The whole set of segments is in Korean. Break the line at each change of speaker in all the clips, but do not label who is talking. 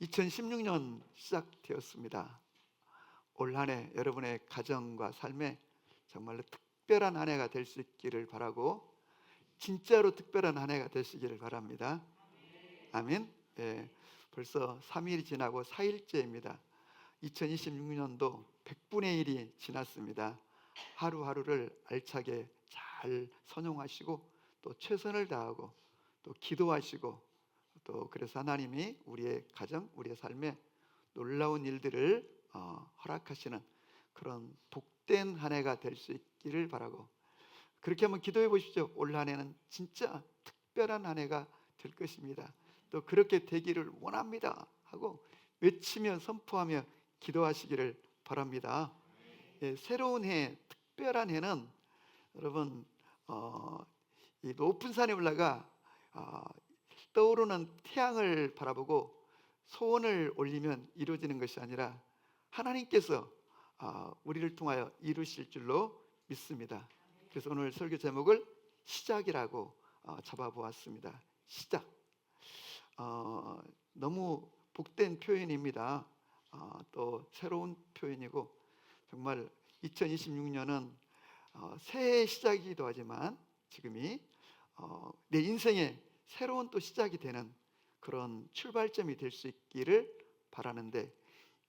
(2016년) 시작되었습니다. 올 한 해 여러분의 가정과 삶에 정말로 특별한 한 해가 될 수 있기를 바라고, 진짜로 특별한 한 해가 되시기를 바랍니다. 아멘. 예, 벌써 3일이 지나고 4일째입니다. 2026년도 100분의 1이 지났습니다. 하루하루를 알차게 잘 선용하시고, 또 최선을 다하고, 또 기도하시고, 또 그래서 하나님이 우리의 가정, 우리의 삶에 놀라운 일들을 허락하시는 그런 복된 한 해가 될 수 있기를 바라고, 그렇게 한번 기도해 보십시오. 올 한 해는 진짜 특별한 한 해가 될 것입니다. 또 그렇게 되기를 원합니다 하고 외치며 선포하며 기도하시기를 바랍니다. 예, 새로운 해, 특별한 해는 여러분, 이 높은 산에 올라가 떠오르는 태양을 바라보고 소원을 올리면 이루어지는 것이 아니라 하나님께서 우리를 통하여 이루실 줄로 믿습니다. 그래서 오늘 설교 제목을 시작이라고 잡아보았습니다. 시작. 너무 복된 표현입니다. 또 새로운 표현이고, 정말 2026년은 새해의 시작이기도 하지만 지금이 내 인생의 새로운 또 시작이 되는 그런 출발점이 될 수 있기를 바라는데,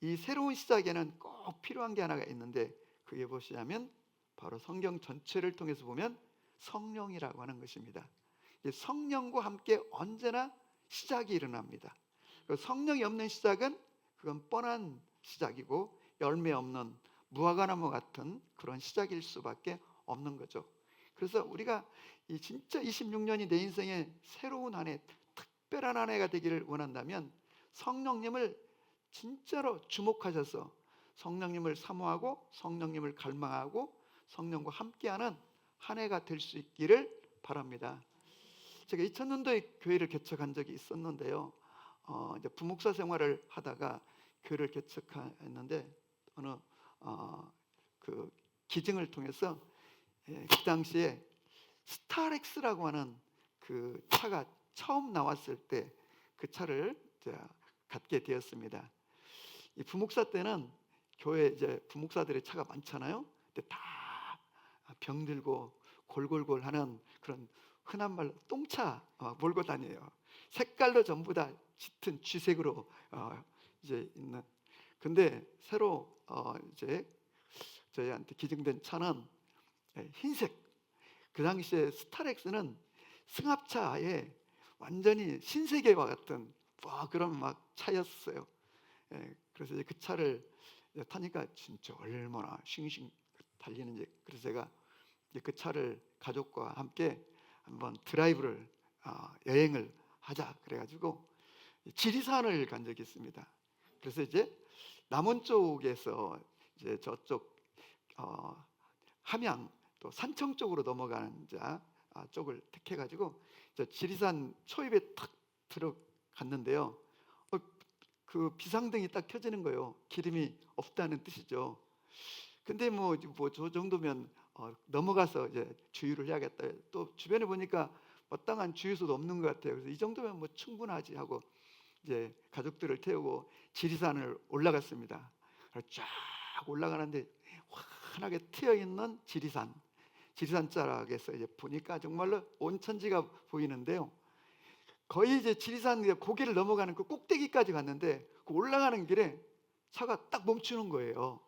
이 새로운 시작에는 꼭 필요한 게 하나가 있는데, 그게 무엇이냐면 바로 성경 전체를 통해서 보면 성령이라고 하는 것입니다. 성령과 함께 언제나 시작이 일어납니다. 성령이 없는 시작은 그건 뻔한 시작이고 열매 없는 무화과나무 같은 그런 시작일 수밖에 없는 거죠. 그래서 우리가 이 진짜 26년이 내 인생의 새로운 한 해, 특별한 한 해가 되기를 원한다면 성령님을 진짜로 주목하셔서 성령님을 사모하고 성령님을 갈망하고 성령과 함께하는 한 해가 될 수 있기를 바랍니다. 제가 2000년도에 교회를 개척한 적이 있었는데요. 이제 부목사 생활을 하다가 교회를 개척했는데 어느 그 기증을 통해서, 그 당시에 스타렉스라고 하는 그 차가 처음 나왔을 때 그 차를 제가 갖게 되었습니다. 이 부목사 때는 교회 이제 부목사들의 차가 많잖아요. 근데 다 병들고 골골골 하는 그런 흔한 말로 똥차 몰고 다녀요. 색깔도 전부 다 짙은 쥐색으로 이제 있는. 근데 새로 이제 저희한테 기증된 차는 흰색. 그 당시에 스타렉스는 승합차에 완전히 신세계와 같은 그런 막 차였어요. 그래서 이제 그 차를 타니까 진짜 얼마나 싱싱 달리는지. 그래서 제가 이제 그 차를 가족과 함께 한번 드라이브를 여행을 하자 그래가지고 지리산을 간 적이 있습니다. 그래서 이제 남원 쪽에서 이제 저쪽 함양 또 산청 쪽으로 넘어가는 쪽을 택해가지고 지리산 초입에 탁 들어갔는데요. 그 비상등이 딱 켜지는 거예요. 기름이 없다는 뜻이죠. 근데 뭐 저 정도면 넘어가서 이제 주유를 해야겠다. 또 주변에 보니까 마땅한 주유소도 없는 것 같아요. 그래서 이 정도면 뭐 충분하지 하고 이제 가족들을 태우고 지리산을 올라갔습니다. 쫙 올라가는데 환하게 트여 있는 지리산 자락에서 이제 보니까 정말로 온 천지가 보이는데요. 거의 이제 지리산 고개를 넘어가는 그 꼭대기까지 갔는데 그 올라가는 길에 차가 딱 멈추는 거예요.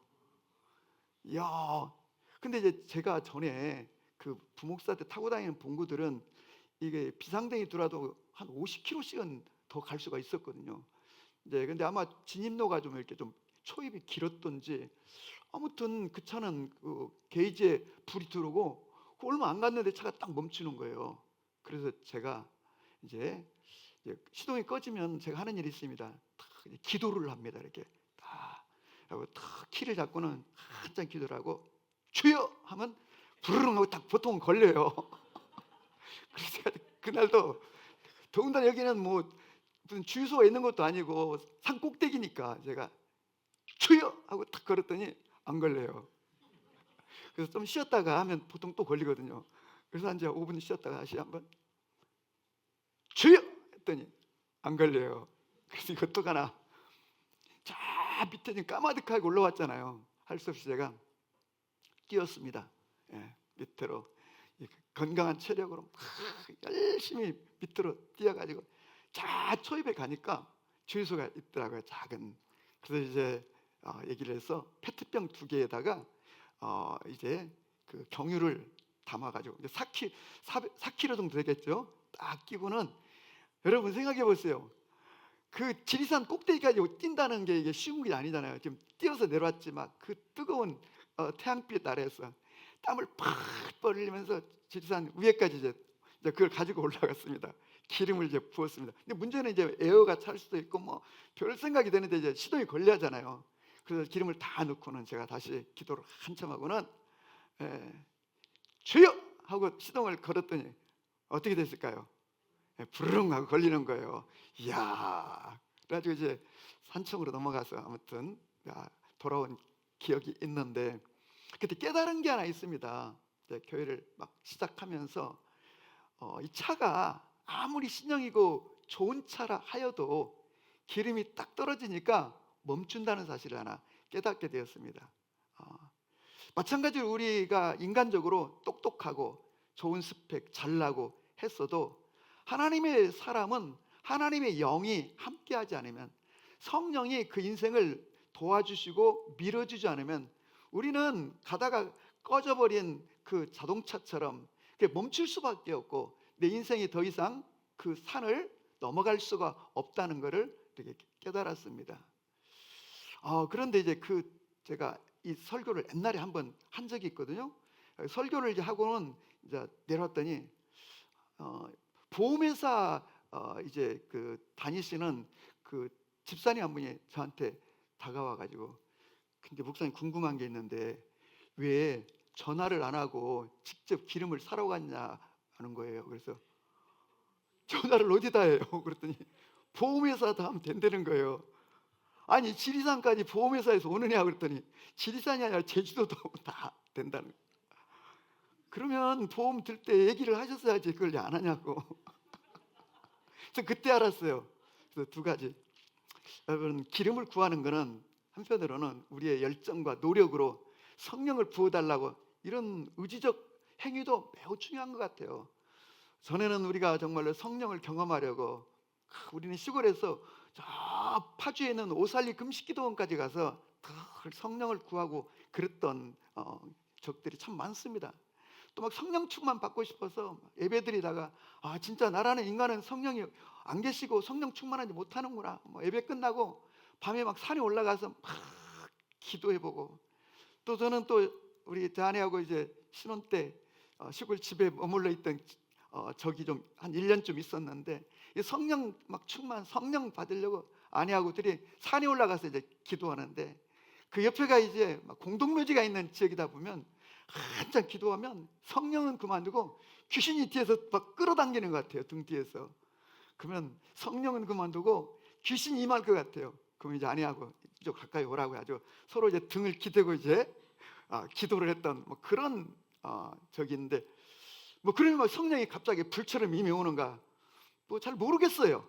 이야. 근데 이제 제가 전에 그 부목사 때 타고 다니는 봉구들은 이게 비상등이 들어와도 한 50km씩은 더 갈 수가 있었거든요. 이제 근데 아마 진입로가 좀 이렇게 좀 초입이 길었던지 아무튼 그 차는 그 게이지에 불이 들어오고 얼마 안 갔는데 차가 딱 멈추는 거예요. 그래서 제가 이제 시동이 꺼지면 제가 하는 일이 있습니다. 기도를 합니다. 이렇게 딱 하고 탁 키를 잡고는 한참 기도를 하고 주여 하면 부르릉 하고 딱 보통은 걸려요. 그래서 그날도 더군다나 여기는 뭐 무슨 주유소가 있는 것도 아니고 산 꼭대기니까 제가 주여 하고 딱 걸었더니 안 걸려요. 그래서 좀 쉬었다가 하면 보통 또 걸리거든요. 그래서 이제 5분 쉬었다가 다시 한번 주여 했더니 안 걸려요. 그래서 이것도 가나 저 밑에 지금 까마득하게 올라왔잖아요. 할 수 없이 제가 뛰었습니다. 예, 밑으로 건강한 체력으로 막 열심히 밑으로 뛰어가지고 저 초입에 가니까 주유소가 있더라고요. 작은. 그래서 이제 얘기를 해서 페트병 2개에다가 이제 그 경유를 담아가지고 이제 4kg 정도 되겠죠. 딱 끼고는 여러분 생각해 보세요. 그 지리산 꼭대기까지 뛴다는 게 이게 쉬운 게 아니잖아요. 지금 뛰어서 내려왔지 막 그 뜨거운 태양빛 아래에서 땀을 팍 흘리면서 지리산 위에까지 이제 그걸 가지고 올라갔습니다. 기름을 이제 부었습니다. 근데 문제는 이제 에어가 찰 수도 있고 뭐 별 생각이 되는데 이제 시동이 걸려야잖아요. 그래서 기름을 다 넣고는 제가 다시 기도를 한참 하고는 주여 하고 시동을 걸었더니 어떻게 됐을까요? 부르릉 하고 걸리는 거예요. 이야. 그래가지고 이제 산청으로 넘어가서 아무튼 돌아온 기억이 있는데, 그때 깨달은 게 하나 있습니다. 이제 교회를 막 시작하면서 이 차가 아무리 신형이고 좋은 차라 하여도 기름이 딱 떨어지니까 멈춘다는 사실을 하나 깨닫게 되었습니다. 마찬가지로 우리가 인간적으로 똑똑하고 좋은 스펙, 잘나고 했어도 하나님의 사람은 하나님의 영이 함께하지 않으면, 성령이 그 인생을 도와주시고 밀어주지 않으면 우리는 가다가 꺼져버린 그 자동차처럼 멈출 수밖에 없고 내 인생이 더 이상 그 산을 넘어갈 수가 없다는 것을 되게 깨달았습니다. 그런데 이제 제가 이 설교를 옛날에 한번 한 적이 있거든요. 설교를 이제 하고는 이제 내려왔더니 보험회사 이제 다니시는 그 집사님 한 분이 저한테 다가와가지고, 근데 목사님 궁금한 게 있는데 왜 전화를 안 하고 직접 기름을 사러 갔냐 하는 거예요. 그래서 전화를 어디다 해요? 그랬더니 보험회사다 하면 된다는 거예요. 아니 지리산까지 보험회사에서 오느냐 그랬더니 지리산이 아니라 제주도도 다 된다는 거예요. 그러면 보험 들 때 얘기를 하셨어야지 그걸 안 하냐고. 그래서 그때 알았어요. 그래서 두 가지. 여러분, 기름을 구하는 것은 한편으로는 우리의 열정과 노력으로 성령을 부어달라고 이런 의지적 행위도 매우 중요한 것 같아요. 전에는 우리가 정말로 성령을 경험하려고 우리는 시골에서 저 파주에 있는 오살리 금식기도원까지 가서 성령을 구하고 그랬던 적들이 참 많습니다. 또 막 성령 충만 받고 싶어서 예배드리다가 진짜 나라는 인간은 성령이 안 계시고 성령 충만하지 못하는구나. 예배 끝나고 밤에 막 산에 올라가서 막 기도해보고, 또 저는 또 우리 제 아내하고 이제 신혼 때 시골 집에 머물러 있던 적이 좀 한 1년쯤 있었는데, 이 성령 막 충만, 성령 받으려고 아내하고 둘이 산에 올라가서 이제 기도하는데, 그 옆에가 이제 막 공동묘지가 있는 지역이다 보면 한참 기도하면 성령은 그만두고 귀신이 뒤에서 막 끌어당기는 것 같아요. 등 뒤에서. 그러면 성령은 그만두고 귀신이 임할 것 같아요. 그럼 이제 아내하고 이쪽 가까이 오라고 하죠. 서로 이제 등을 기대고 이제 기도를 했던 그런 적이 있는데, 그러면 성령이 갑자기 불처럼 임해 오는가 잘 모르겠어요.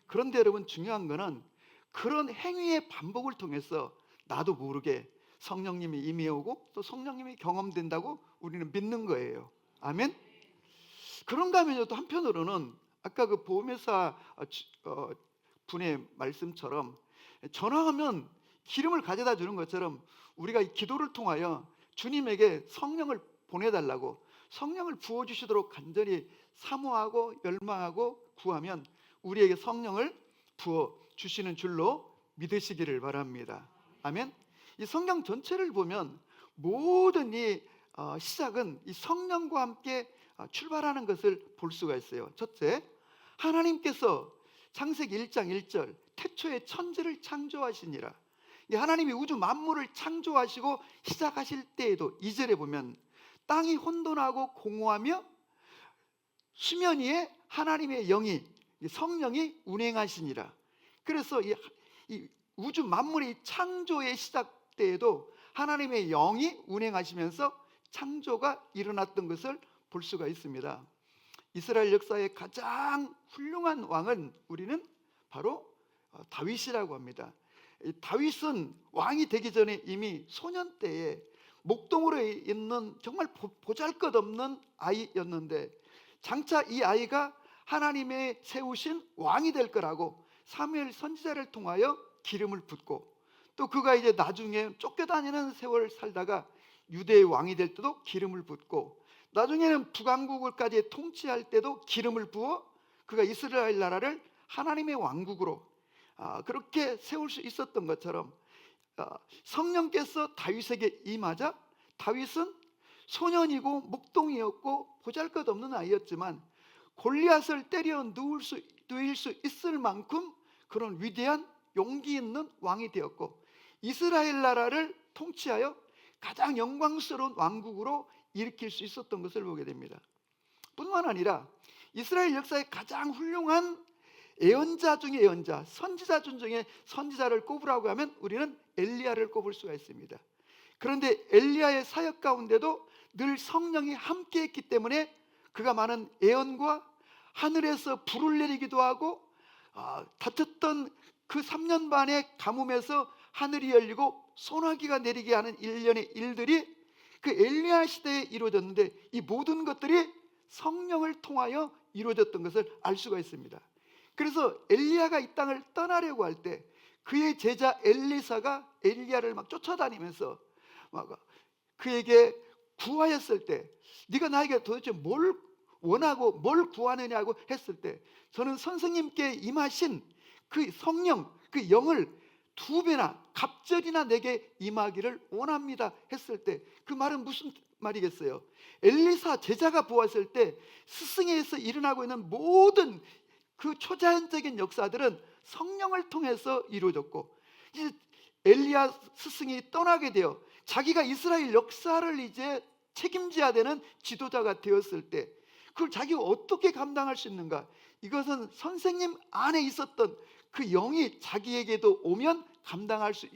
그런데 여러분, 중요한 거는 그런 행위의 반복을 통해서 나도 모르게 성령님이 임해 오고 또 성령님이 경험된다고 우리는 믿는 거예요. 아멘. 그런가 하면 또 한편으로는 아까 그 보험회사 분의 말씀처럼 전화하면 기름을 가져다 주는 것처럼 우리가 이 기도를 통하여 주님에게 성령을 보내달라고, 성령을 부어주시도록 간절히 사모하고 열망하고 구하면 우리에게 성령을 부어주시는 줄로 믿으시기를 바랍니다. 아멘. 이 성경 전체를 보면 모든 이 시작은 이 성령과 함께 출발하는 것을 볼 수가 있어요. 첫째, 하나님께서 창세기 1장 1절 태초에 천지를 창조하시니라. 하나님이 우주 만물을 창조하시고 시작하실 때에도 2절에 보면 땅이 혼돈하고 공허하며 수면 위에 하나님의 영이, 성령이 운행하시니라. 그래서 이 우주 만물의 창조의 시작 때에도 하나님의 영이 운행하시면서 창조가 일어났던 것을 볼 수가 있습니다. 이스라엘 역사의 가장 훌륭한 왕은 우리는 바로 다윗이라고 합니다. 다윗은 왕이 되기 전에 이미 소년 때에 목동으로 있는 정말 보잘것없는 아이였는데, 장차 이 아이가 하나님의 세우신 왕이 될 거라고 사무엘 선지자를 통하여 기름을 붓고, 또 그가 이제 나중에 쫓겨다니는 세월 살다가 유대의 왕이 될 때도 기름을 붓고, 나중에는 북왕국을까지 통치할 때도 기름을 부어 그가 이스라엘 나라를 하나님의 왕국으로 그렇게 세울 수 있었던 것처럼, 성령께서 다윗에게 임하자 다윗은 소년이고 목동이었고 보잘것없는 아이였지만 골리앗을 때려 누일 수 있을 만큼 그런 위대한 용기 있는 왕이 되었고, 이스라엘 나라를 통치하여 가장 영광스러운 왕국으로 일으킬 수 있었던 것을 보게 됩니다. 뿐만 아니라 이스라엘 역사의 가장 훌륭한 예언자 중에 예언자, 선지자 중에 선지자를 꼽으라고 하면 우리는 엘리야를 꼽을 수가 있습니다. 그런데 엘리야의 사역 가운데도 늘 성령이 함께했기 때문에 그가 많은 예언과 하늘에서 불을 내리기도 하고, 다쳤던 그 3년 반의 가뭄에서 하늘이 열리고 소나기가 내리게 하는 일련의 일들이 그 엘리야 시대에 이루어졌는데, 이 모든 것들이 성령을 통하여 이루어졌던 것을 알 수가 있습니다. 그래서 엘리야가 이 땅을 떠나려고 할 때 그의 제자 엘리사가 엘리야를 막 쫓아다니면서 막 그에게 구하였을 때, 네가 나에게 도대체 뭘 원하고 뭘 구하느냐고 했을 때, 저는 선생님께 임하신 그 성령, 그 영을 2배나 갑절이나 내게 임하기를 원합니다 했을 때, 그 말은 무슨 말이겠어요? 엘리사 제자가 보았을 때 스승에서 일어나고 있는 모든 그 초자연적인 역사들은 성령을 통해서 이루어졌고, 이제 엘리야 스승이 떠나게 되어 자기가 이스라엘 역사를 이제 책임져야 되는 지도자가 되었을 때 그걸 자기가 어떻게 감당할 수 있는가? 이것은 선생님 안에 있었던 그 영이 자기에게도 오면 감당할 수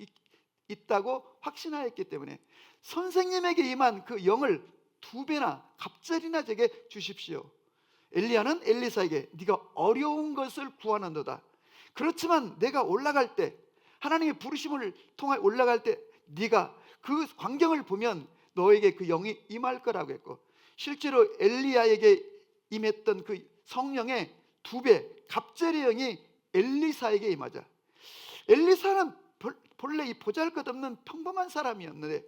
있다고 확신하였기 때문에 선생님에게 임한 그 영을 2배나 갑절이나 제게 주십시오. 엘리야는 엘리사에게 네가 어려운 것을 구하는도다. 그렇지만 내가 올라갈 때, 하나님의 부르심을 통해 올라갈 때 네가 그 광경을 보면 너에게 그 영이 임할 거라고 했고, 실제로 엘리야에게 임했던 그 성령의 2배 갑절의 영이 엘리사에게 임하자, 엘리사는 본래 이 보잘것없는 평범한 사람이었는데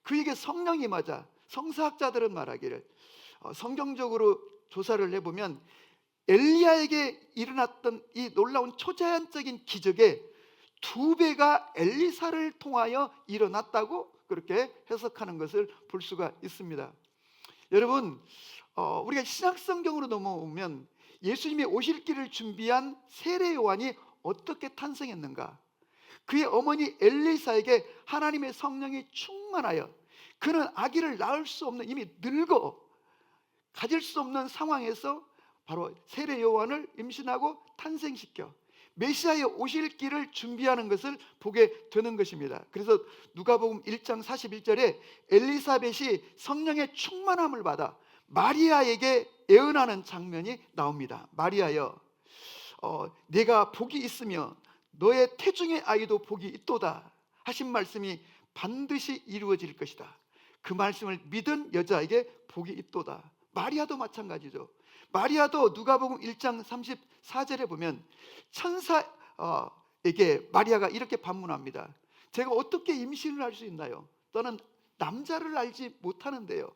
그에게 성령이 임하자, 성사학자들은 말하기를, 성경적으로 조사를 해보면 엘리야에게 일어났던 이 놀라운 초자연적인 기적의 2배가 엘리사를 통하여 일어났다고 그렇게 해석하는 것을 볼 수가 있습니다. 여러분, 우리가 신약성경으로 넘어오면 예수님이 오실 길을 준비한 세례 요한이 어떻게 탄생했는가? 그의 어머니 엘리사에게 하나님의 성령이 충만하여 그는 아기를 낳을 수 없는, 이미 늙어 가질 수 없는 상황에서 바로 세례 요한을 임신하고 탄생시켜 메시아의 오실 길을 준비하는 것을 보게 되는 것입니다. 그래서 누가복음 1장 41절에 엘리사벳이 성령의 충만함을 받아 마리아에게 예언하는 장면이 나옵니다. 마리아여, 네가 복이 있으며 너의 태중의 아이도 복이 있도다 하신 말씀이 반드시 이루어질 것이다. 그 말씀을 믿은 여자에게 복이 있도다. 마리아도 마찬가지죠. 마리아도 누가복음 1장 34절에 보면 천사에게 마리아가 이렇게 반문합니다. 제가 어떻게 임신을 할 수 있나요? 저는 남자를 알지 못하는데요.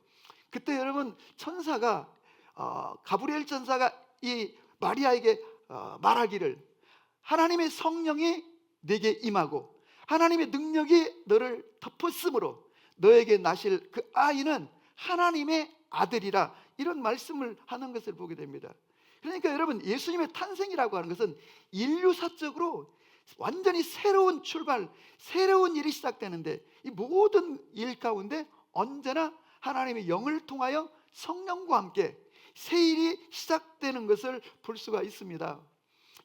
그때 여러분, 천사가 가브리엘 천사가 이 마리아에게 말하기를, 하나님의 성령이 내게 임하고 하나님의 능력이 너를 덮었으므로 너에게 나실 그 아이는 하나님의 아들이라, 이런 말씀을 하는 것을 보게 됩니다. 그러니까 여러분, 예수님의 탄생이라고 하는 것은 인류사적으로 완전히 새로운 출발, 새로운 일이 시작되는데, 이 모든 일 가운데 언제나 하나님의 영을 통하여 성령과 함께 새 일이 시작되는 것을 볼 수가 있습니다.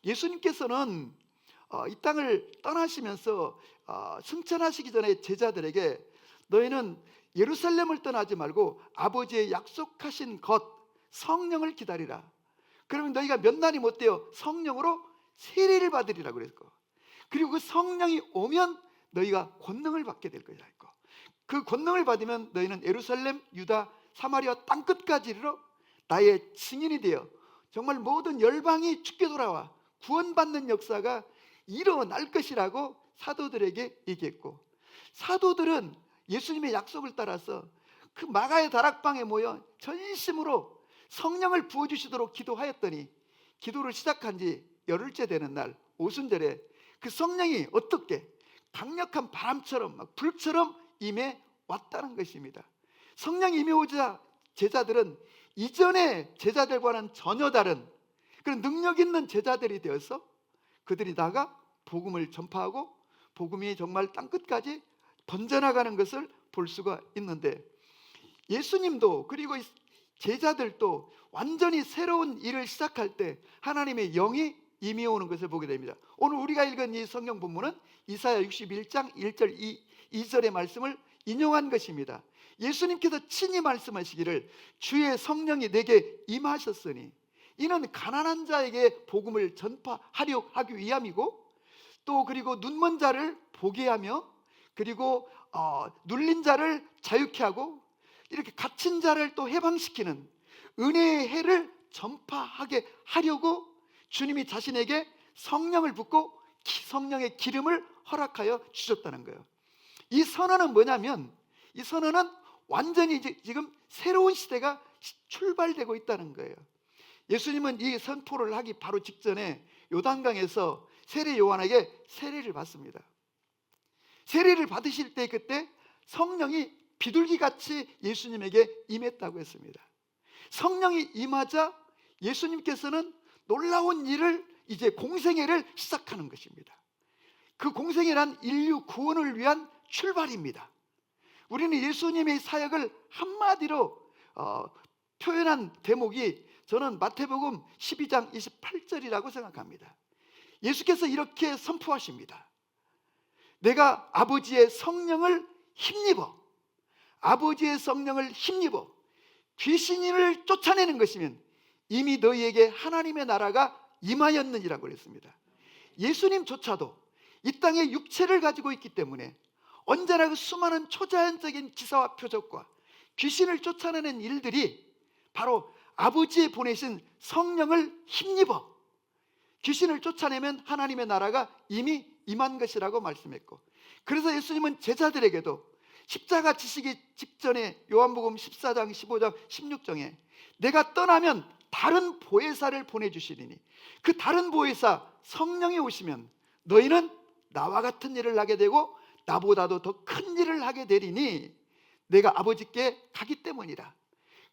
예수님께서는 이 땅을 떠나시면서 승천하시기 전에 제자들에게 너희는 예루살렘을 떠나지 말고 아버지의 약속하신 것 성령을 기다리라. 그러면 너희가 몇 날이 못 되어 성령으로 세례를 받으리라 그랬고, 그리고 그 성령이 오면 너희가 권능을 받게 될 거야 했고, 그 권능을 받으면 너희는 예루살렘, 유다, 사마리아 땅끝까지 이르러 나의 증인이 되어 정말 모든 열방이 주께 돌아와 구원받는 역사가 일어날 것이라고 사도들에게 얘기했고, 사도들은 예수님의 약속을 따라서 그 마가의 다락방에 모여 전심으로 성령을 부어주시도록 기도하였더니, 기도를 시작한 지 열흘째 되는 날 오순절에 그 성령이 어떻게 강력한 바람처럼 막 불처럼 임해 왔다는 것입니다. 성령이 임해오자 제자들은 이전의 제자들과는 전혀 다른 그런 능력 있는 제자들이 되어서 그들이 나가 복음을 전파하고 복음이 정말 땅끝까지 번져나가는 것을 볼 수가 있는데, 예수님도 그리고 제자들도 완전히 새로운 일을 시작할 때 하나님의 영이 임해오는 것을 보게 됩니다. 오늘 우리가 읽은 이 성경 본문은 이사야 61장 1절 2절의 말씀을 인용한 것입니다. 예수님께서 친히 말씀하시기를 주의 성령이 내게 임하셨으니 이는 가난한 자에게 복음을 전파하려 하기 위함이고, 또 그리고 눈먼 자를 보게 하며, 그리고 눌린 자를 자유케 하고, 이렇게 갇힌 자를 또 해방시키는 은혜의 해를 전파하게 하려고 주님이 자신에게 성령을 붓고 성령의 기름을 허락하여 주셨다는 거예요. 이 선언은 뭐냐면, 이 선언은 완전히 지금 새로운 시대가 출발되고 있다는 거예요. 예수님은 이 선포를 하기 바로 직전에 요단강에서 세례 요한에게 세례를 받습니다. 세례를 받으실 때 그때 성령이 비둘기같이 예수님에게 임했다고 했습니다. 성령이 임하자 예수님께서는 놀라운 일을, 이제 공생애를 시작하는 것입니다. 그 공생애란 인류 구원을 위한 출발입니다. 우리는 예수님의 사역을 한마디로 표현한 대목이 저는 마태복음 12장 28절이라고 생각합니다. 예수께서 이렇게 선포하십니다. 내가 아버지의 성령을 힘입어, 아버지의 성령을 힘입어 귀신을 쫓아내는 것이면 이미 너희에게 하나님의 나라가 임하였느니라고 그랬습니다. 예수님조차도 이 땅에 육체를 가지고 있기 때문에 언제나 그 수많은 초자연적인 기사와 표적과 귀신을 쫓아내는 일들이 바로 아버지의 보내신 성령을 힘입어 귀신을 쫓아내면 하나님의 나라가 이미 임한 것이라고 말씀했고, 그래서 예수님은 제자들에게도 십자가 지시기 직전에 요한복음 14장 15장 16장에 내가 떠나면 다른 보혜사를 보내주시리니 그 다른 보혜사 성령이 오시면 너희는 나와 같은 일을 하게 되고 나보다도 더 큰 일을 하게 되리니 내가 아버지께 가기 때문이라.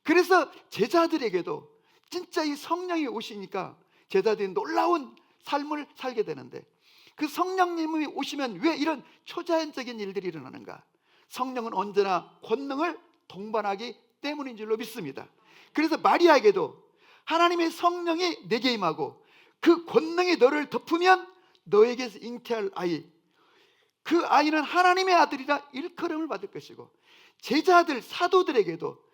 그래서 제자들에게도 진짜 이 성령이 오시니까 제자들이 놀라운 삶을 살게 되는데, 그 성령님이 오시면 왜 이런 초자연적인 일들이 일어나는가? 성령은 언제나 권능을 동반하기 때문인 줄로 믿습니다. 그래서 마리아에게도 하나님의 성령이 내게 임하고 그 권능이 너를 덮으면 너에게서 잉태할 아이, 그 아이는 하나님의 아들이라 일컬음을 받을 것이고, 제자들 사도들에게도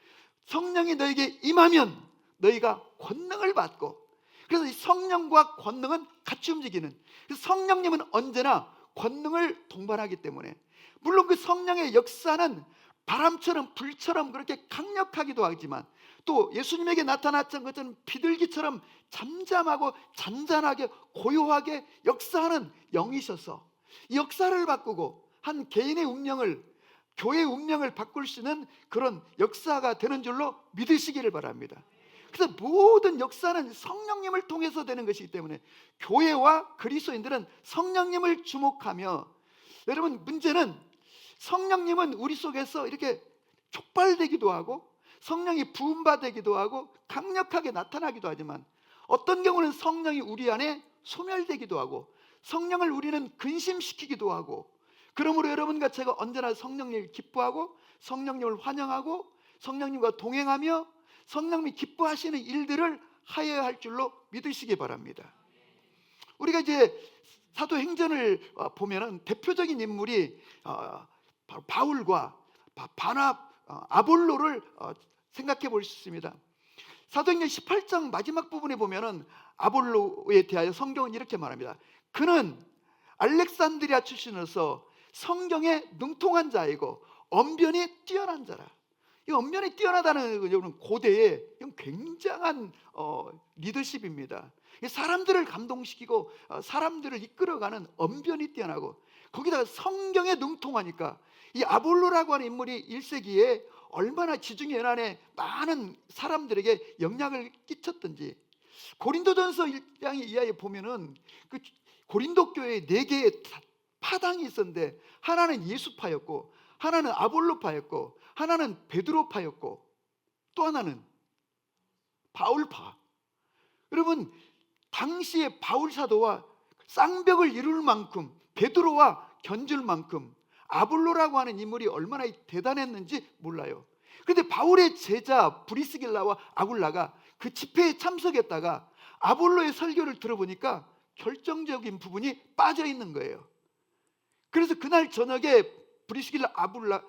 성령이 너에게 임하면 너희가 권능을 받고, 그래서 이 성령과 권능은 같이 움직이는, 성령님은 언제나 권능을 동반하기 때문에, 물론 그 성령의 역사는 바람처럼 불처럼 그렇게 강력하기도 하지만 또 예수님에게 나타났던 것은 비둘기처럼 잠잠하고 잔잔하게 고요하게 역사하는 영이셔서 이 역사를 바꾸고 한 개인의 운명을, 교회의 운명을 바꿀 수 있는 그런 역사가 되는 줄로 믿으시기를 바랍니다. 그래서 모든 역사는 성령님을 통해서 되는 것이기 때문에 교회와 그리스도인들은 성령님을 주목하며, 여러분 문제는 성령님은 우리 속에서 이렇게 촉발되기도 하고 성령이 부음받기도 하고 강력하게 나타나기도 하지만, 어떤 경우는 성령이 우리 안에 소멸되기도 하고 성령을 우리는 근심시키기도 하고, 그러므로 여러분과 제가 언제나 성령님을 기뻐하고 성령님을 환영하고 성령님과 동행하며 성령님이 기뻐하시는 일들을 하여야 할 줄로 믿으시기 바랍니다. 우리가 이제 사도행전을 보면은 대표적인 인물이 바울과 바나바라고 아볼로를 생각해 볼 수 있습니다. 사도행전 18장 마지막 부분에 보면은 아볼로에 대하여 성경은 이렇게 말합니다. 그는 알렉산드리아 출신으로서 성경에 능통한 자이고 언변이 뛰어난 자라. 이 언변이 뛰어나다는 것은 고대의 굉장한 리더십입니다. 사람들을 감동시키고 사람들을 이끌어가는 언변이 뛰어나고, 거기다가 성경에 능통하니까 이 아볼로라고 하는 인물이 1세기에 얼마나 지중해 연안에 많은 사람들에게 영향을 끼쳤던지. 고린도전서 1장 이하에 보면은 그 고린도 교회에 4개의 파당이 있었는데, 하나는 예수파였고, 하나는 아볼로파였고, 하나는 베드로파였고, 또 하나는 바울파. 여러분, 당시에 바울 사도와 쌍벽을 이룰 만큼, 베드로와 견줄 만큼 아볼로라고 하는 인물이 얼마나 대단했는지 몰라요. 그런데 바울의 제자 브리스길라와 아굴라가 그 집회에 참석했다가 아볼로의 설교를 들어보니까 결정적인 부분이 빠져 있는 거예요. 그래서 그날 저녁에 브리스길라 아굴라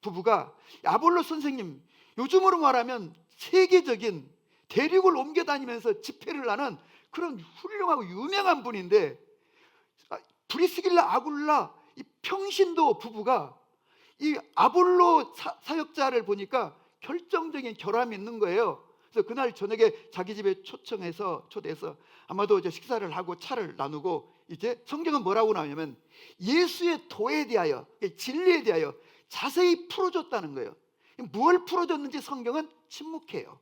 부부가, 아볼로 선생님, 요즘으로 말하면 세계적인 대륙을 옮겨 다니면서 집회를 하는 그런 훌륭하고 유명한 분인데, 브리스길라 아굴라 이 평신도 부부가 이 아볼로 사역자를 보니까 결정적인 결함이 있는 거예요. 그래서 그날 저녁에 자기 집에 초대해서 아마도 이제 식사를 하고 차를 나누고, 이제 성경은 뭐라고 나오냐면 예수의 도에 대하여, 진리에 대하여 자세히 풀어줬다는 거예요. 무엇을 풀어줬는지 성경은 침묵해요.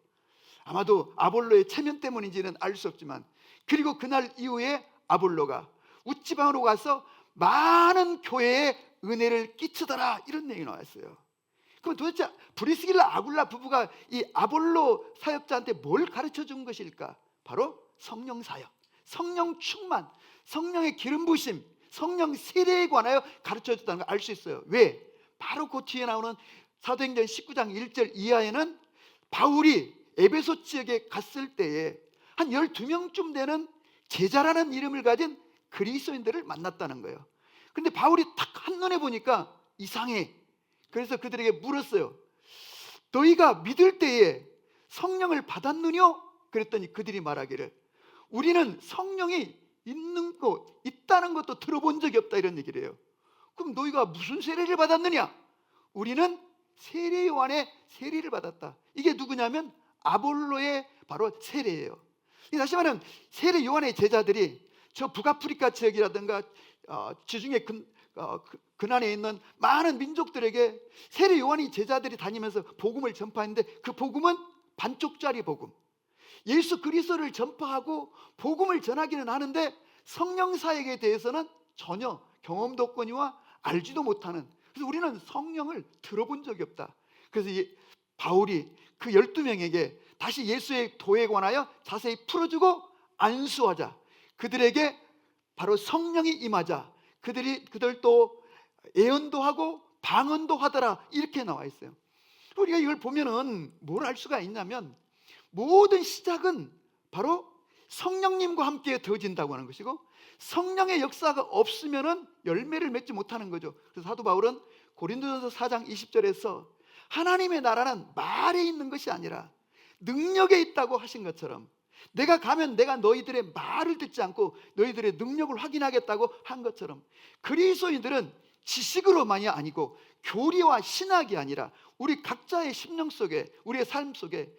아마도 아볼로의 체면 때문인지는 알 수 없지만, 그리고 그날 이후에 아볼로가 우찌방으로 가서 많은 교회에 은혜를 끼치더라, 이런 내용이 나왔어요. 그럼 도대체 브리스길라 아굴라 부부가 이 아볼로 사역자한테 뭘 가르쳐 준 것일까? 바로 성령 사역, 성령 충만, 성령의 기름 부심, 성령 세례에 관하여 가르쳐 줬다는 걸 알 수 있어요. 왜? 바로 그 뒤에 나오는 사도행전 19장 1절 이하에는 바울이 에베소 지역에 갔을 때에 한 12명쯤 되는 제자라는 이름을 가진 그리스도인들을 만났다는 거예요. 근데 바울이 딱 한눈에 보니까 이상해. 그래서 그들에게 물었어요. 너희가 믿을 때에 성령을 받았느뇨? 그랬더니 그들이 말하기를, 우리는 성령이 있다는 것도 들어본 적이 없다, 이런 얘기를 해요. 그럼 너희가 무슨 세례를 받았느냐? 우리는 세례 요한의 세례를 받았다. 이게 누구냐면 아볼로의 바로 세례예요. 다시 말하면 세례 요한의 제자들이 저 북아프리카 지역이라든가 지중해 근안에 있는 많은 민족들에게 세례 요한이 제자들이 다니면서 복음을 전파했는데, 그 복음은 반쪽짜리 복음, 예수 그리스도를 전파하고 복음을 전하기는 하는데 성령 사역에 대해서는 전혀 경험도 없거니와 알지도 못하는, 그래서 우리는 성령을 들어본 적이 없다. 그래서 바울이 그 12명에게 다시 예수의 도에 관하여 자세히 풀어주고 안수하자, 그들에게 바로 성령이 임하자, 그들도 예언도 하고 방언도 하더라, 이렇게 나와 있어요. 우리가 이걸 보면은 뭘 알 수가 있냐면, 모든 시작은 바로 성령님과 함께 되어진다고 하는 것이고, 성령의 역사가 없으면은 열매를 맺지 못하는 거죠. 그래서 사도 바울은 고린도전서 4장 20절에서 하나님의 나라는 말에 있는 것이 아니라 능력에 있다고 하신 것처럼, 내가 가면 내가 너희들의 말을 듣지 않고 너희들의 능력을 확인하겠다고 한 것처럼, 그리스도인들은 지식으로만이 아니고 교리와 신학이 아니라 우리 각자의 심령 속에, 우리의 삶 속에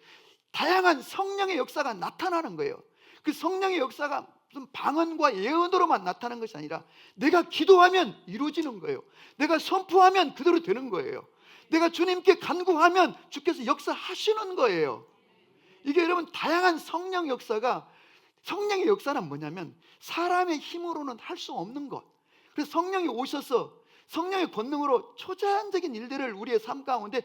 다양한 성령의 역사가 나타나는 거예요. 그 성령의 역사가 무슨 방언과 예언으로만 나타나는 것이 아니라 내가 기도하면 이루어지는 거예요. 내가 선포하면 그대로 되는 거예요. 내가 주님께 간구하면 주께서 역사하시는 거예요. 이게 여러분 다양한 성령 역사가, 성령의 역사는 뭐냐면 사람의 힘으로는 할 수 없는 것. 그래서 성령이 오셔서 성령의 권능으로 초자연적인 일들을 우리의 삶 가운데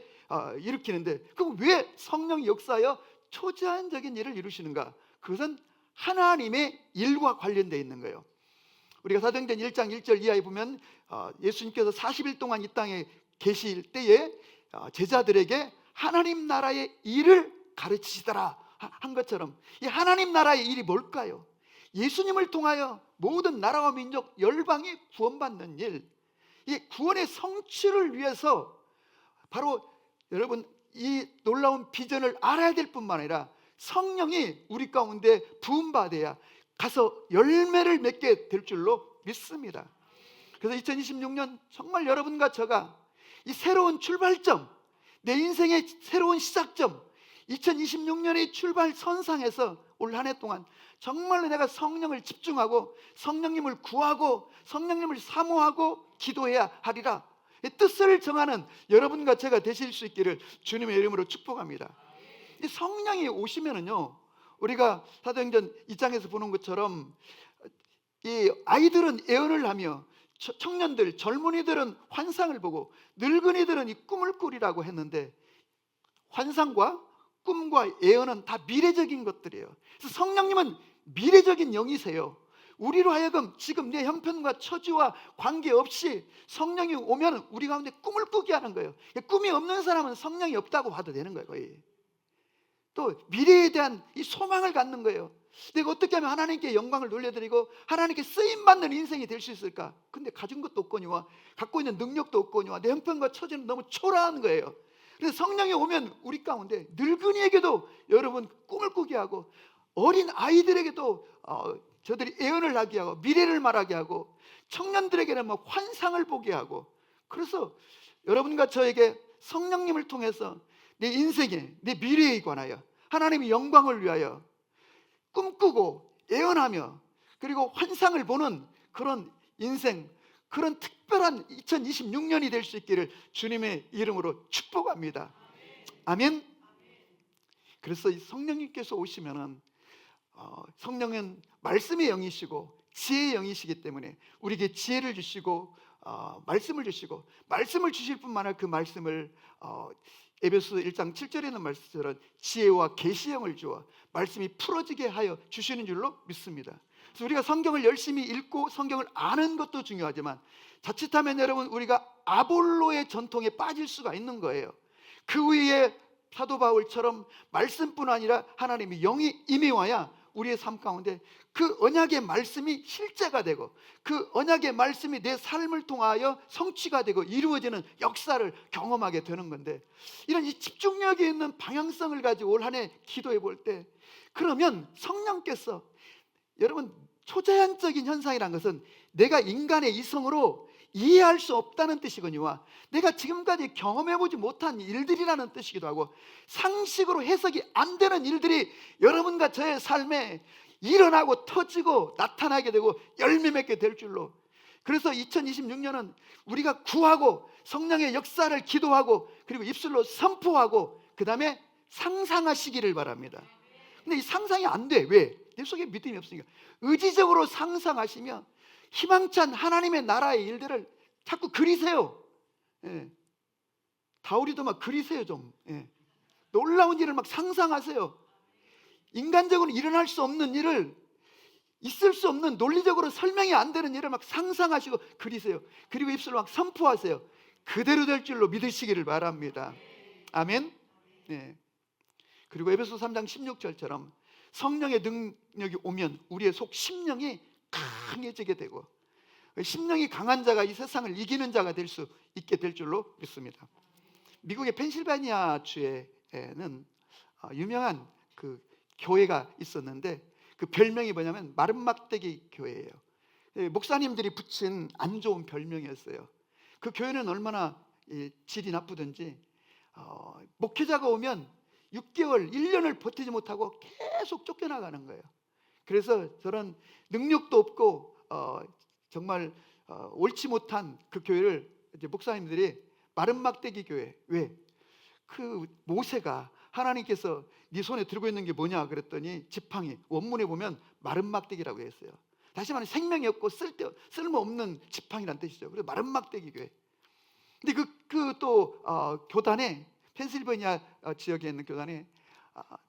일으키는데, 그럼 왜 성령이 역사하여 초자연적인 일을 이루시는가? 그것은 하나님의 일과 관련되어 있는 거예요. 우리가 사도행전 1장 1절 이하에 보면 예수님께서 40일 동안 이 땅에 계실 때에 제자들에게 하나님 나라의 일을 가르치시더라 한 것처럼, 이 하나님 나라의 일이 뭘까요? 예수님을 통하여 모든 나라와 민족 열방이 구원받는 일, 이 구원의 성취를 위해서 바로 여러분, 이 놀라운 비전을 알아야 될 뿐만 아니라 성령이 우리 가운데 부음받아야 가서 열매를 맺게 될 줄로 믿습니다. 그래서 2026년 정말 여러분과 저가 이 새로운 출발점, 내 인생의 새로운 시작점, 2026년의 출발선상에서 올 한 해 동안 정말로 내가 성령을 집중하고 성령님을 구하고 성령님을 사모하고 기도해야 하리라, 이 뜻을 정하는 여러분과 제가 되실 수 있기를 주님의 이름으로 축복합니다. 이 성령이 오시면은요, 우리가 사도행전 2장에서 보는 것처럼 이 아이들은 예언을 하며 청년들, 젊은이들은 환상을 보고 늙은이들은 이 꿈을 꾸리라고 했는데, 환상과 꿈과 예언은 다 미래적인 것들이에요. 그래서 성령님은 미래적인 영이세요. 우리로 하여금 지금 내 형편과 처지와 관계없이 성령이 오면 우리 가운데 꿈을 꾸게 하는 거예요. 꿈이 없는 사람은 성령이 없다고 봐도 되는 거예요, 거의. 또 미래에 대한 이 소망을 갖는 거예요. 내가 어떻게 하면 하나님께 영광을 돌려드리고 하나님께 쓰임받는 인생이 될 수 있을까? 근데 가진 것도 없거니와 갖고 있는 능력도 없거니와 내 형편과 처지는 너무 초라한 거예요. 그래서 성령이 오면 우리 가운데 늙은이에게도 여러분 꿈을 꾸게 하고, 어린 아이들에게도 저들이 예언을 하게 하고 미래를 말하게 하고, 청년들에게는 뭐 환상을 보게 하고, 그래서 여러분과 저에게 성령님을 통해서 내 인생에, 내 미래에 관하여 하나님의 영광을 위하여 꿈꾸고 예언하며 그리고 환상을 보는 그런 인생, 그런 특별한 2026년이 될 수 있기를 주님의 이름으로 축복합니다. 아멘. 그래서 이 성령님께서 오시면은 성령은 말씀의 영이시고 지혜의 영이시기 때문에 우리에게 지혜를 주시고 말씀을 주시고, 말씀을 주실 뿐만 아니라 그 말씀을 에베소 1장 7절에 있는 말씀처럼 지혜와 계시형을 주어 말씀이 풀어지게 하여 주시는 줄로 믿습니다. 그래서 우리가 성경을 열심히 읽고 성경을 아는 것도 중요하지만, 자칫하면 여러분 우리가 아볼로의 전통에 빠질 수가 있는 거예요. 그 위에 사도 바울처럼 말씀뿐 아니라 하나님의 영이 임해와야 우리의 삶 가운데 그 언약의 말씀이 실제가 되고 그 언약의 말씀이 내 삶을 통하여 성취가 되고 이루어지는 역사를 경험하게 되는 건데, 이런 이 집중력이 있는 방향성을 가지고 올 한 해 기도해 볼 때, 그러면 성령께서, 여러분 초자연적인 현상이란 것은 내가 인간의 이성으로 이해할 수 없다는 뜻이거니와 내가 지금까지 경험해보지 못한 일들이라는 뜻이기도 하고, 상식으로 해석이 안 되는 일들이 여러분과 저의 삶에 일어나고 터지고 나타나게 되고 열매 맺게 될 줄로. 그래서 2026년은 우리가 구하고 성령의 역사를 기도하고 그리고 입술로 선포하고 그 다음에 상상하시기를 바랍니다. 근데 이 상상이 안 돼. 왜? 내 속에 믿음이 없으니까. 의지적으로 상상하시면 희망찬 하나님의 나라의 일들을 자꾸 그리세요. 예. 다우리도 막 그리세요 좀. 예. 놀라운 일을 막 상상하세요. 인간적으로 일어날 수 없는 일을, 있을 수 없는, 논리적으로 설명이 안 되는 일을 막 상상하시고 그리세요. 그리고 입술로 막 선포하세요. 그대로 될 줄로 믿으시기를 바랍니다. 아멘. 예. 그리고 에베소 3장 16절처럼 성령의 능력이 오면 우리의 속 심령이 강해지게 되고, 심령이 강한 자가 이 세상을 이기는 자가 될 수 있게 될 줄로 믿습니다. 미국의 펜실베니아 주에는 유명한 그 교회가 있었는데, 그 별명이 뭐냐면 마른 막대기 교회예요. 목사님들이 붙인 안 좋은 별명이었어요. 그 교회는 얼마나 질이 나쁘든지 목회자가 오면 6개월, 1년을 버티지 못하고 계속 쫓겨나가는 거예요. 그래서 저런 능력도 없고 정말 옳지 못한 그 교회를 이제 목사님들이 마른 막대기 교회. 왜? 그 모세가 하나님께서 네 손에 들고 있는 게 뭐냐 그랬더니 지팡이, 원문에 보면 마른 막대기라고 했어요. 다시 말하면 생명이 없고 쓸모없는 지팡이란 뜻이죠. 그래서 마른 막대기 교회. 근데 그 또 교단에, 펜실베니아 지역에 있는 교단에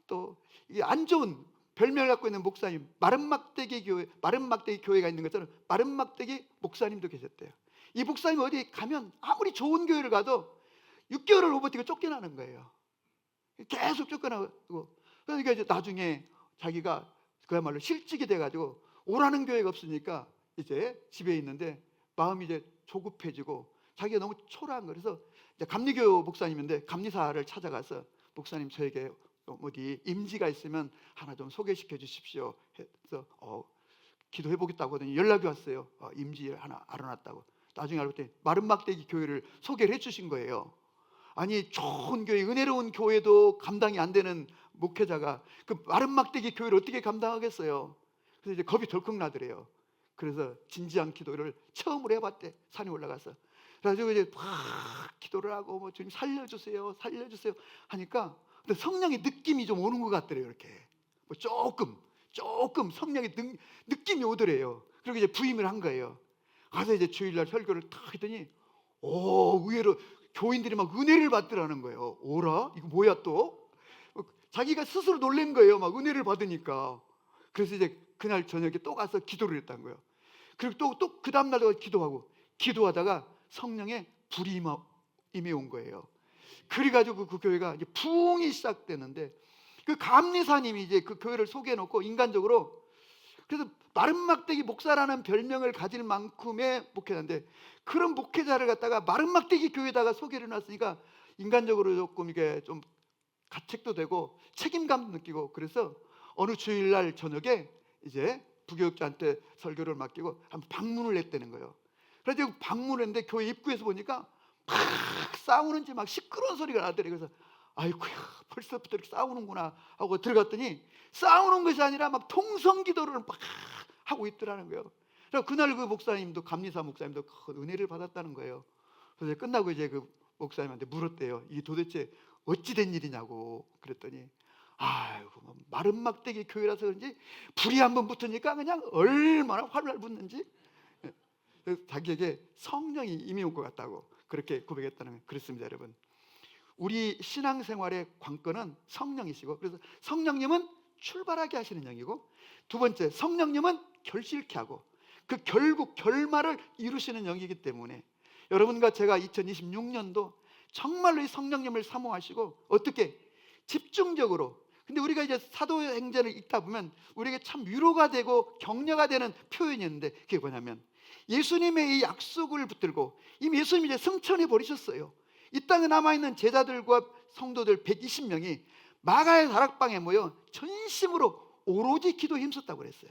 또 안 좋은 별명을 갖고 있는 목사님, 마른 막대기 교회가 있는 것처럼 마른 막대기 목사님도 계셨대요. 이 목사님 어디 가면 아무리 좋은 교회를 가도 6개월을 못 버티고 쫓겨나는 거예요. 계속 쫓겨나고, 그러니까 이제 나중에 자기가 그야말로 실직이 돼가지고 오라는 교회가 없으니까 이제 집에 있는데 마음이 이제 조급해지고 자기가 너무 초라한 거예요. 그래서 이제 감리교 목사님인데 감리사를 찾아가서 목사님 저에게 어디 임지가 있으면 하나 좀 소개시켜 주십시오 해서 기도해 보겠다고 하더니 연락이 왔어요. 임지 하나 알아놨다고. 나중에 알고 봤더니 마른막대기 교회를 소개를 해주신 거예요. 아니 좋은 교회, 은혜로운 교회도 감당이 안 되는 목회자가 그 마른막대기 교회를 어떻게 감당하겠어요? 그래서 이제 겁이 덜컥 나더래요. 그래서 진지한 기도를 처음으로 해봤대. 산에 올라가서. 그래가지고 이제 막 기도를 하고 뭐 주님 살려주세요, 살려주세요 하니까 근데 성령의 느낌이 좀 오는 것 같더래요. 이렇게 뭐 조금 성령의 느낌이 오더래요. 그리고 이제 부임을 한 거예요. 가서 이제 주일날 설교를 딱 했더니 의외로 교인들이 막 은혜를 받더라는 거예요. 오라? 이거 뭐야 또? 자기가 스스로 놀란 거예요. 막 은혜를 받으니까. 그래서 이제 그날 저녁에 또 가서 기도를 했다는 거예요. 그리고 또 그 다음날도 기도하다가 성령의 불이 임해온 거예요. 그래가지고 그 교회가 이제 부흥이 시작되는데 그 감리사님이 이제 그 교회를 소개해놓고 인간적으로 그래서 마른막대기 목사라는 별명을 가질 만큼의 목회자인데 그런 목회자를 갖다가 마른막대기 교회에다가 소개를 해놨으니까 인간적으로 조금 이게 좀 가책도 되고 책임감도 느끼고 그래서 어느 주일날 저녁에 이제 부교육자한테 설교를 맡기고 한번 방문을 했다는 거예요. 그래서 방문을 했는데 교회 입구에서 보니까 막 싸우는지 막 시끄러운 소리가 나더래. 그래서 아이고야 벌써부터 이렇게 싸우는구나 하고 들어갔더니 싸우는 것이 아니라 막 통성기도를 막 하고 있더라는 거예요. 그래서 그날 그 목사님도 감리사 목사님도 큰 은혜를 받았다는 거예요. 그래서 끝나고 이제 그 목사님한테 물었대요. 이게 도대체 어찌 된 일이냐고. 그랬더니 아이고 뭐 마른막대기 교회라서 그런지 불이 한번 붙으니까 그냥 얼마나 활활 붙는지 자기에게 성령이 임해온 것 같다고 그렇게 고백했다는 거예요. 그렇습니다 여러분. 우리 신앙생활의 관건은 성령이시고 그래서 성령님은 출발하게 하시는 영이고 두 번째 성령님은 결실케 하고 그 결국 결말을 이루시는 영이기 때문에 여러분과 제가 2026년도 정말로 이 성령님을 사모하시고 어떻게 집중적으로 근데 우리가 이제 사도행전을 읽다 보면 우리에게 참 위로가 되고 격려가 되는 표현이었는데 그게 뭐냐면 예수님의 이 약속을 붙들고 이미 예수님이 이제 승천해 버리셨어요. 이 땅에 남아있는 제자들과 성도들 120명이 마가의 다락방에 모여 전심으로 오로지 기도에 힘썼다고 그랬어요.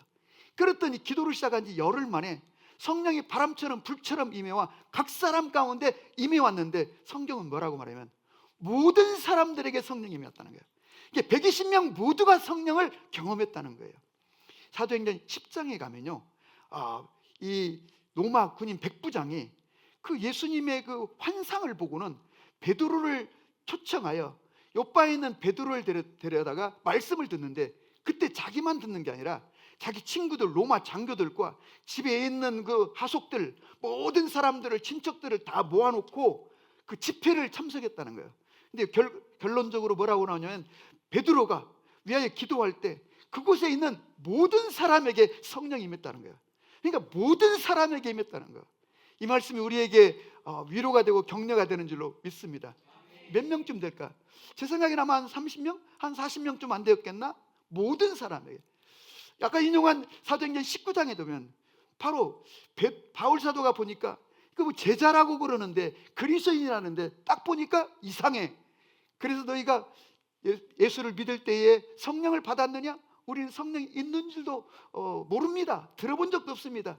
그랬더니 기도를 시작한 지 열흘 만에 성령이 바람처럼 불처럼 임해와 각 사람 가운데 임해왔는데 성경은 뭐라고 말하면 모든 사람들에게 성령이 임했다는 거예요. 이게 120명 모두가 성령을 경험했다는 거예요. 사도행전 10장에 가면요 이 로마 군인 백부장이 그 예수님의 그 환상을 보고는 베드로를 초청하여 요바에 있는 베드로를 데려다가 말씀을 듣는데 그때 자기만 듣는 게 아니라 자기 친구들 로마 장교들과 집에 있는 그 하속들 모든 사람들을 친척들을 다 모아놓고 그 집회를 참석했다는 거예요. 근데 결론적으로 뭐라고 나오냐면 베드로가 위하여 기도할 때 그곳에 있는 모든 사람에게 성령이 임했다는 거예요. 그러니까 모든 사람에게 임했다는 거예요. 이 말씀이 우리에게 위로가 되고 격려가 되는 줄로 믿습니다. 몇 명쯤 될까? 제 생각에는 아마 한 30명? 한 40명쯤 안 되었겠나? 모든 사람에게. 아까 인용한 사도행전 19장에 보면 바로 바울 사도가 보니까 그 뭐 제자라고 그러는데 그리스도인이라는데 딱 보니까 이상해. 그래서 너희가 예수를 믿을 때에 성령을 받았느냐? 우리는 성령이 있는 줄도 모릅니다. 들어본 적도 없습니다.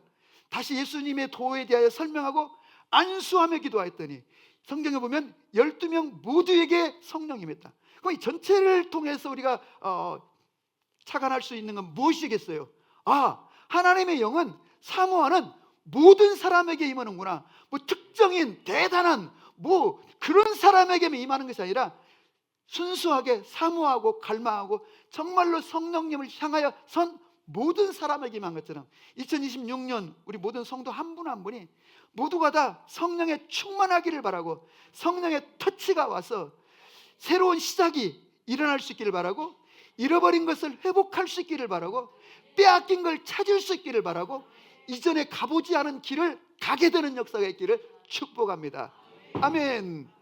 다시 예수님의 도에 대하여 설명하고 안수하며 기도하였더니 성경에 보면 12명 모두에게 성령이 임했다. 그럼 이 전체를 통해서 우리가 착안할 수 있는 건 무엇이겠어요? 하나님의 영은 사모하는 모든 사람에게 임하는구나. 뭐 특정인 대단한 뭐 그런 사람에게만 임하는 것이 아니라 순수하게 사모하고 갈망하고 정말로 성령님을 향하여 선 모든 사람에게 임한 것처럼 2026년 우리 모든 성도 한 분 한 분이 모두가 다 성령의 충만하기를 바라고 성령의 터치가 와서 새로운 시작이 일어날 수 있기를 바라고 잃어버린 것을 회복할 수 있기를 바라고 빼앗긴 걸 찾을 수 있기를 바라고 이전에 가보지 않은 길을 가게 되는 역사가 있기를 축복합니다. 아멘.